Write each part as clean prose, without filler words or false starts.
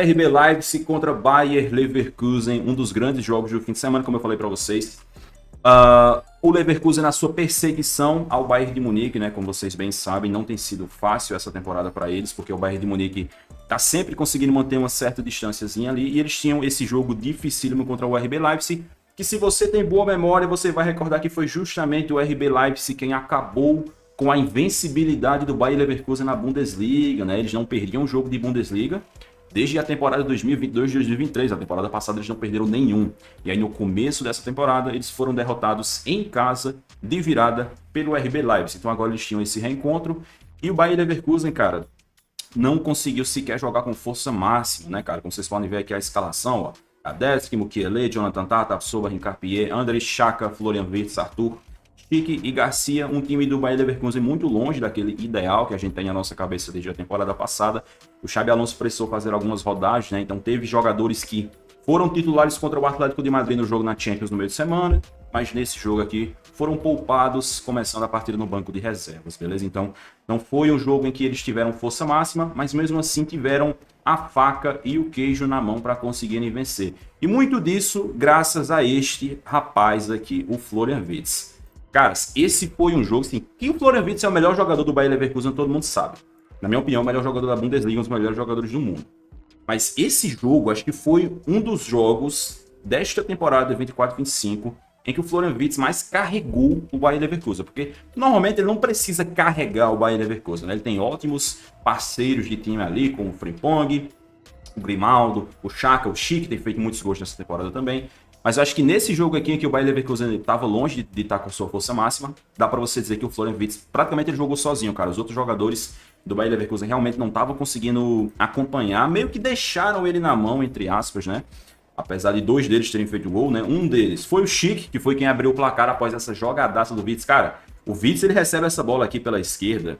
RB Leipzig contra Bayer Leverkusen, um dos grandes jogos do fim de semana, como eu falei para vocês. O Leverkusen na sua perseguição ao Bayern de Munique, né? Como vocês bem sabem, não tem sido fácil essa temporada para eles, porque o Bayern de Munique tá sempre conseguindo manter uma certa distânciazinha ali, e eles tinham esse jogo dificílimo contra o RB Leipzig, que se você tem boa memória, você vai recordar que foi justamente o RB Leipzig quem acabou com a invencibilidade do Bayer Leverkusen na Bundesliga, né? Eles não perdiam um jogo de Bundesliga desde a temporada 2022-2023, a temporada passada eles não perderam nenhum. E aí no começo dessa temporada eles foram derrotados em casa de virada pelo RB Leipzig. Então agora eles tinham esse reencontro e o Bayer Leverkusen, cara, não conseguiu sequer jogar com força máxima, né, cara? Como vocês podem ver aqui a escalação, ó. Kadeski, Mukiele, Jonathan Tah, Tapsoba, Rincarpier, André Xhaka, Florian Wirtz, Arthur, Schick e Garcia, um time do Bayer Leverkusen muito longe daquele ideal que a gente tem na nossa cabeça desde a temporada passada. O Xabi Alonso precisou fazer algumas rodagens, né? Então teve jogadores que foram titulares contra o Atlético de Madrid no jogo na Champions no meio de semana, mas nesse jogo aqui foram poupados, começando a partida no banco de reservas, beleza? Então não foi um jogo em que eles tiveram força máxima, mas mesmo assim tiveram a faca e o queijo na mão para conseguirem vencer. E muito disso graças a este rapaz aqui, o Florian Wirtz. Caras, esse foi um jogo, assim, que o Florian Wirtz é o melhor jogador do Bayer Leverkusen, todo mundo sabe. Na minha opinião, o melhor jogador da Bundesliga, um dos melhores jogadores do mundo. Mas esse jogo, acho que foi um dos jogos desta temporada 24-25 em que o Florian Wirtz mais carregou o Bayer Leverkusen. Porque normalmente ele não precisa carregar o Bayer Leverkusen, né? Ele tem ótimos parceiros de time ali, como o Frimpong, o Grimaldo, o Xhaka, o Schick, tem feito muitos gols nessa temporada também. Mas eu acho que nesse jogo aqui em que o Bayer Leverkusen estava longe de estar com sua força máxima, dá para você dizer que o Florian Wirtz praticamente ele jogou sozinho, cara. Os outros jogadores do Bayer Leverkusen realmente não estavam conseguindo acompanhar, meio que deixaram ele na mão, entre aspas, né? Apesar de dois deles terem feito gol, né? Um deles foi o Schick, que foi quem abriu o placar após essa jogadaça do Wirtz. Cara, o Wirtz ele recebe essa bola aqui pela esquerda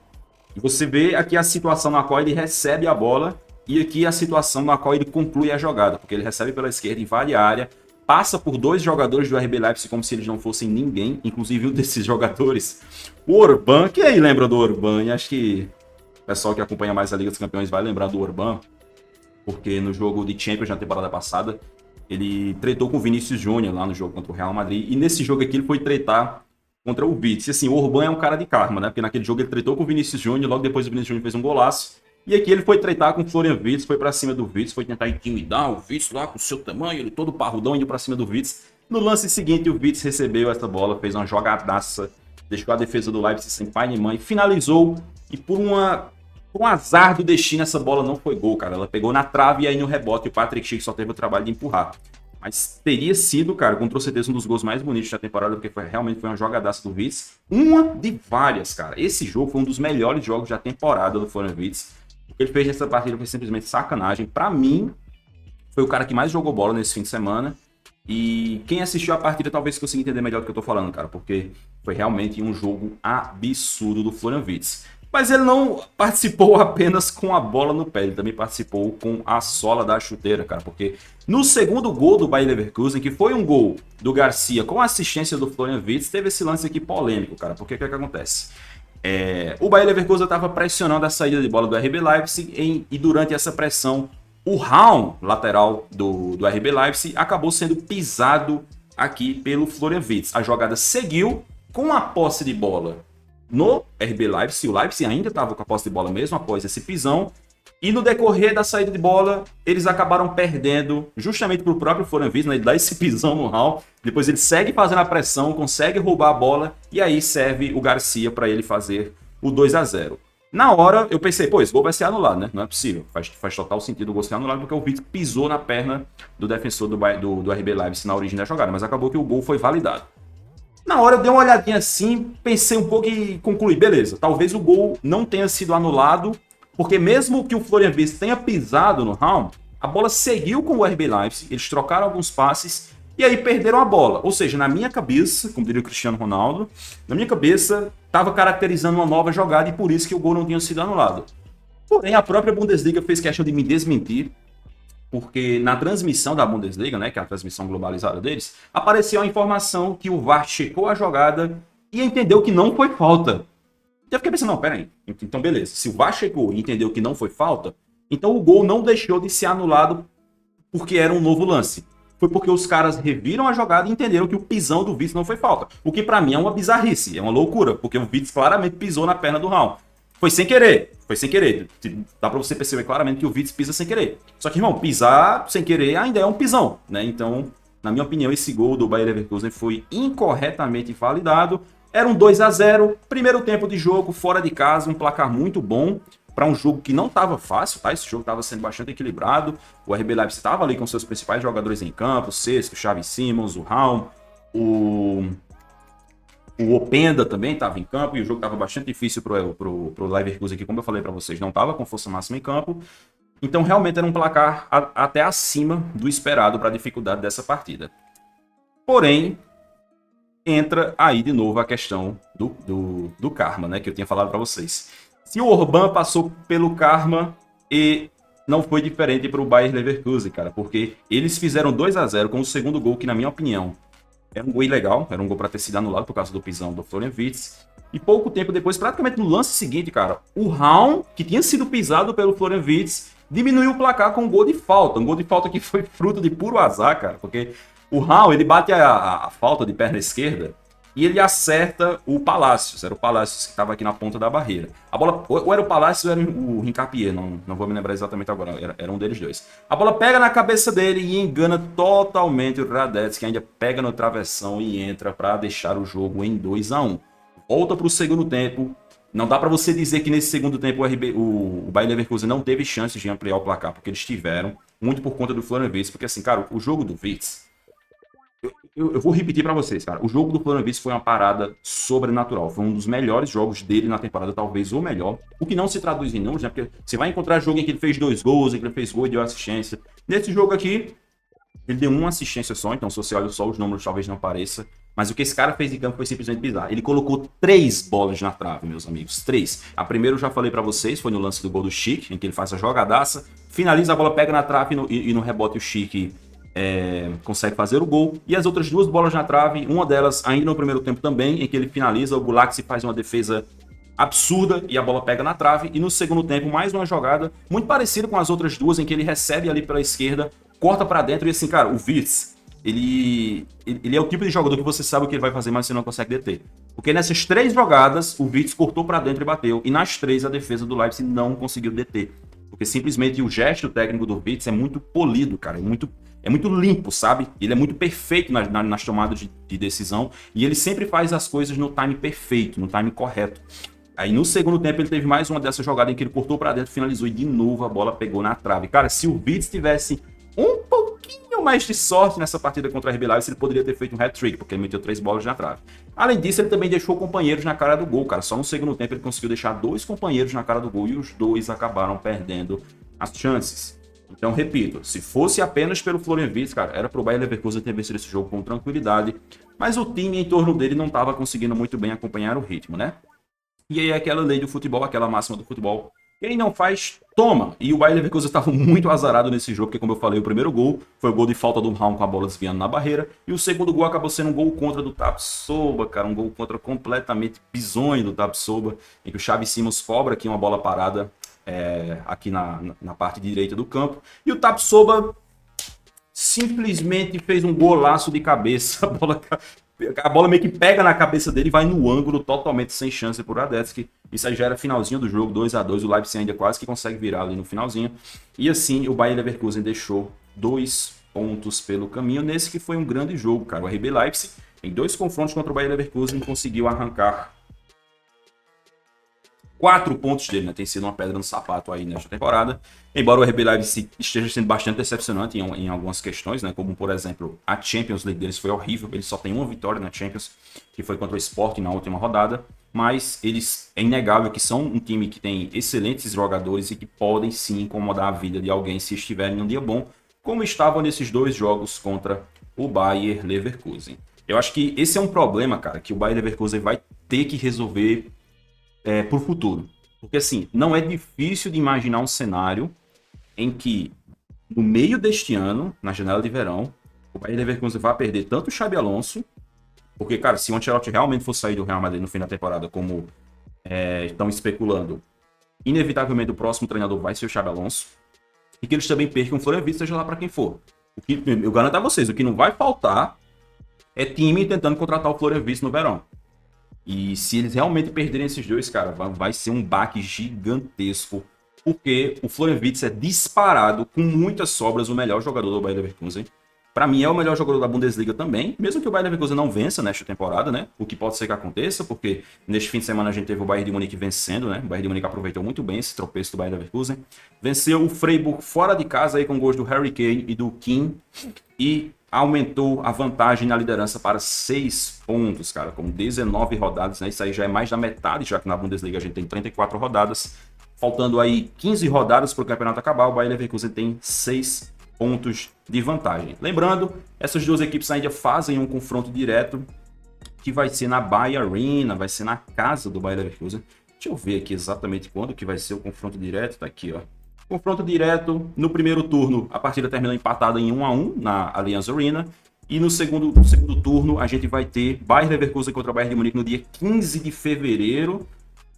e você vê aqui a situação na qual ele recebe a bola e aqui a situação na qual ele conclui a jogada, porque ele recebe pela esquerda, invade a área, passa por dois jogadores do RB Leipzig como se eles não fossem ninguém, inclusive um desses jogadores, o Orban. Quem aí lembra do Orban? E acho que o pessoal que acompanha mais a Liga dos Campeões vai lembrar do Orban, porque no jogo de Champions na temporada passada, ele tretou com o Vinícius Júnior lá no jogo contra o Real Madrid, e nesse jogo aqui ele foi tretar contra o Wirtz. E assim, o Orban é um cara de karma, né? Porque naquele jogo ele tretou com o Vinícius Júnior, logo depois o Vinícius Júnior fez um golaço, e aqui ele foi treitar com o Florian Wirtz, foi pra cima do Wirtz, foi tentar intimidar o Wirtz lá com o seu tamanho, ele todo parrudão indo pra cima do Wirtz. No lance seguinte, o Wirtz recebeu essa bola, fez uma jogadaça, deixou a defesa do Leipzig sem pai nem mãe, finalizou, e por um azar do destino, essa bola não foi gol, cara. Ela pegou na trave e aí no rebote o Patrick Schick só teve o trabalho de empurrar. Mas teria sido, cara, com certeza um dos gols mais bonitos da temporada, porque realmente foi uma jogadaça do Wirtz. Uma de várias, cara. Esse jogo foi um dos melhores jogos da temporada do Florian Wirtz. O que ele fez nessa partida foi simplesmente sacanagem. Pra mim, foi o cara que mais jogou bola nesse fim de semana. E quem assistiu a partida talvez consiga entender melhor do que eu tô falando, cara, porque foi realmente um jogo absurdo do Florian Wirtz. Mas ele não participou apenas com a bola no pé, ele também participou com a sola da chuteira, cara, porque no segundo gol do Bayer Leverkusen, que foi um gol do Garcia com a assistência do Florian Wirtz, teve esse lance aqui polêmico, cara, porque o que acontece? O Bayer Leverkusen estava pressionando a saída de bola do RB Leipzig e durante essa pressão, o Raum, lateral do RB Leipzig, acabou sendo pisado aqui pelo Florian Wirtz. A jogada seguiu com a posse de bola no RB Leipzig. O Leipzig ainda estava com a posse de bola mesmo após esse pisão. E no decorrer da saída de bola, eles acabaram perdendo justamente para o próprio Florian Wirtz, né? Ele dá esse pisão no Raul, depois ele segue fazendo a pressão, consegue roubar a bola e aí serve o Garcia para ele fazer o 2-0. Na hora, eu pensei, pô, esse gol vai ser anulado, né? Não é possível. Faz total sentido o gol ser anulado porque o Wirtz pisou na perna do defensor do RB Leipzig na origem da jogada, mas acabou que o gol foi validado. Na hora eu dei uma olhadinha assim, pensei um pouco e concluí, beleza, talvez o gol não tenha sido anulado, porque mesmo que o Florian Wirtz tenha pisado no Raum, a bola seguiu com o RB Leipzig, eles trocaram alguns passes e aí perderam a bola. Ou seja, na minha cabeça, como diria o Cristiano Ronaldo, na minha cabeça estava caracterizando uma nova jogada e por isso que o gol não tinha sido anulado. Porém, a própria Bundesliga fez questão de me desmentir, porque na transmissão da Bundesliga, né, que é a transmissão globalizada deles, apareceu a informação que o VAR checou a jogada e entendeu que não foi falta. Eu fiquei pensando, não, peraí, então beleza, se o VAR checou e entendeu que não foi falta, Então o gol não deixou de ser anulado porque era um novo lance. Foi porque os caras reviram a jogada e entenderam que o pisão do Witzel não foi falta. O que pra mim é uma bizarrice, é uma loucura, porque o Witzel claramente pisou na perna do Raul. Foi sem querer, foi sem querer. Dá pra você perceber claramente que o Witzel pisa sem querer. Só que, irmão, pisar sem querer ainda é um pisão, né? Então, na minha opinião, esse gol do Bayer Leverkusen foi incorretamente validado. Era um 2-0, primeiro tempo de jogo, fora de casa, um placar muito bom para um jogo que não estava fácil, tá? Esse jogo estava sendo bastante equilibrado. O RB Leipzig estava ali com seus principais jogadores em campo, o Sesco, o Xavi Simons, o Raum, o Openda também estava em campo, e o jogo estava bastante difícil pro Leverkusen, que, como eu falei para vocês, não estava com força máxima em campo. Então, realmente era um placar até acima do esperado para a dificuldade dessa partida. Porém, entra aí de novo a questão do karma, né? Que eu tinha falado para vocês. Se o Orban passou pelo karma, e não foi diferente para o Bayer Leverkusen, cara, porque eles fizeram 2-0 com o segundo gol, que na minha opinião era um gol ilegal, era um gol para ter sido anulado por causa do pisão do Florian Wirtz. E pouco tempo depois, praticamente no lance seguinte, cara, o Raum, que tinha sido pisado pelo Florian Wirtz, diminuiu o placar com um gol de falta. Um gol de falta que foi fruto de puro azar, cara, porque o Raul, ele bate a falta de perna esquerda e ele acerta o Palácios. Era o Palácios que estava aqui na ponta da barreira. A bola, ou era o Palácios ou era o Hincapié, não vou me lembrar exatamente agora, era um deles dois. A bola pega na cabeça dele e engana totalmente o Radetzky, que ainda pega no travessão e entra para deixar o jogo em 2-1. Volta para o segundo tempo. Não dá para você dizer que nesse segundo tempo o Bayer Leverkusen não teve chances de ampliar o placar, porque eles tiveram, muito por conta do Florian Wirtz, porque assim, cara, o jogo do Wirtz, eu vou repetir para vocês, cara. O jogo do Florian Wirtz foi uma parada sobrenatural. Foi um dos melhores jogos dele na temporada, talvez o melhor. O que não se traduz em números, né? Porque você vai encontrar jogo em que ele fez 2 gols, em que ele fez gol e deu assistência. Nesse jogo aqui, ele deu uma assistência só, então se você olha só os números, talvez não pareça. Mas o que esse cara fez em campo foi simplesmente bizarro. Ele colocou 3 bolas na trave, meus amigos. 3. A primeira eu já falei para vocês, foi no lance do gol do Schick, em que ele faz a jogadaça, finaliza, a bola pega na trave e no rebote o Schick consegue fazer o gol. E as outras 2 bolas na trave, uma delas ainda no primeiro tempo também, em que ele finaliza, o Gulaxi faz uma defesa absurda e a bola pega na trave. E no segundo tempo, mais uma jogada muito parecida com as outras 2, em que ele recebe ali pela esquerda, corta para dentro e assim, cara, o Wirtz, ele é o tipo de jogador que você sabe o que ele vai fazer, mas você não consegue deter. Porque nessas 3 jogadas, o Wirtz cortou para dentro e bateu. E nas 3, a defesa do Leipzig não conseguiu deter. Porque simplesmente o gesto técnico do Wirtz é muito polido, cara. É muito limpo, sabe? Ele é muito perfeito nas tomadas de decisão. E ele sempre faz as coisas no time perfeito, no time correto. Aí no segundo tempo ele teve mais uma dessa jogada em que ele cortou para dentro, finalizou e de novo a bola pegou na trave. Cara, se o Wirtz tivesse um pouquinho mais de sorte nessa partida contra a RB Leipzig, ele poderia ter feito um hat-trick, porque ele meteu 3 bolas na trave. Além disso, ele também deixou companheiros na cara do gol, cara. Só no segundo tempo ele conseguiu deixar 2 companheiros na cara do gol e os 2 acabaram perdendo as chances. Então, repito, se fosse apenas pelo Florian Wirtz, cara, era pro Bayer Leverkusen ter vencido esse jogo com tranquilidade, mas o time em torno dele não estava conseguindo muito bem acompanhar o ritmo, né? E aí aquela lei do futebol, aquela máxima do futebol, quem não faz, toma. E o Bayer Leverkusen estava muito azarado nesse jogo, porque como eu falei, o primeiro gol foi o gol de falta do Raum com a bola desviando na barreira, e o segundo gol acabou sendo um gol contra do Tapsoba, cara, um gol contra completamente bizonho do Tapsoba, em que o Xavi Simons cobra aqui uma bola parada aqui na parte direita do campo, e o Tapsoba simplesmente fez um golaço de cabeça, a bola meio que pega na cabeça dele e vai no ângulo totalmente sem chance por Radetzky. Isso aí já era finalzinho do jogo, 2-2, o Leipzig ainda quase que consegue virar ali no finalzinho. E assim o Bayer Leverkusen deixou 2 pontos pelo caminho nesse que foi um grande jogo, cara. O RB Leipzig, em 2 confrontos contra o Bayer Leverkusen, conseguiu arrancar 4 pontos dele, né? Tem sido uma pedra no sapato aí nesta temporada. Embora o RB Leipzig esteja sendo bastante decepcionante em algumas questões, né? Como, por exemplo, a Champions League deles foi horrível. Eles só têm uma vitória na Champions, que foi contra o Sporting na última rodada. Mas é inegável que são um time que tem excelentes jogadores e que podem sim incomodar a vida de alguém se estiverem em um dia bom, como estavam nesses 2 jogos contra o Bayer Leverkusen. Eu acho que esse é um problema, cara, que o Bayer Leverkusen vai ter que resolver para o futuro. Porque assim, não é difícil de imaginar um cenário em que, no meio deste ano, na janela de verão, o Bayer Leverkusen vai perder tanto o Xabi Alonso, porque, cara, se o Ancelotti realmente for sair do Real Madrid no fim da temporada, como estão especulando, inevitavelmente o próximo treinador vai ser o Xabi Alonso, e que eles também percam o Florian Wirtz, seja lá para quem for. O que, eu garanto a vocês, o que não vai faltar é time tentando contratar o Florian Wirtz no verão. E se eles realmente perderem esses dois, cara, vai ser um baque gigantesco. Porque o Florian Wirtz é disparado, com muitas sobras, o melhor jogador do Bayer Leverkusen. Para mim é o melhor jogador da Bundesliga também, mesmo que o Bayer Leverkusen não vença nesta temporada, né? O que pode ser que aconteça, porque neste fim de semana a gente teve o Bayern de Munique vencendo, né? O Bayern de Munique aproveitou muito bem esse tropeço do Bayer Leverkusen. Venceu o Freiburg fora de casa aí com gols do Harry Kane e do Kim e aumentou a vantagem na liderança para 6 pontos, cara, com 19 rodadas, né? Isso aí já é mais da metade, já que na Bundesliga a gente tem 34 rodadas. Faltando aí 15 rodadas para o campeonato acabar, o Bayer Leverkusen tem 6 pontos de vantagem. Lembrando, essas duas equipes ainda fazem um confronto direto, que vai ser na Bayer Arena, vai ser na casa do Bayer Leverkusen. Deixa eu ver aqui exatamente quando que vai ser o confronto direto, tá aqui, ó. Confronto direto, no primeiro turno, a partida terminou empatada em 1-1 na Allianz Arena. E no segundo turno, a gente vai ter Bayer Leverkusen contra o Bayern de Munique no dia 15 de fevereiro.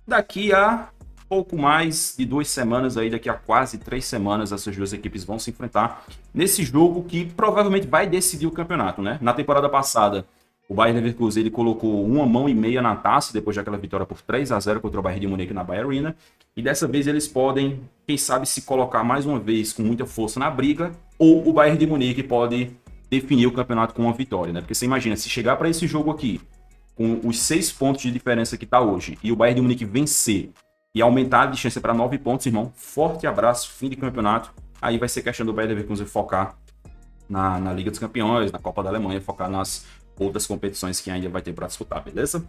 Daqui a pouco mais de 2 semanas, aí, daqui a quase 3 semanas, essas duas equipes vão se enfrentar nesse jogo que provavelmente vai decidir o campeonato, né? Na temporada passada, o Bayer Leverkusen ele colocou 1,5 mãos na taça, depois daquela vitória por 3-0 contra o Bayern de Munique na Bayer Arena. E dessa vez eles podem, quem sabe, se colocar mais uma vez com muita força na briga, ou o Bayern de Munique pode definir o campeonato com uma vitória, né? Porque você imagina, se chegar para esse jogo aqui, com os 6 pontos de diferença que está hoje, e o Bayern de Munique vencer e aumentar a distância para 9 pontos, irmão, forte abraço, fim de campeonato. Aí vai ser questão do Bayern Leverkusen focar na Liga dos Campeões, na Copa da Alemanha, focar nas outras competições que ainda vai ter para disputar, beleza?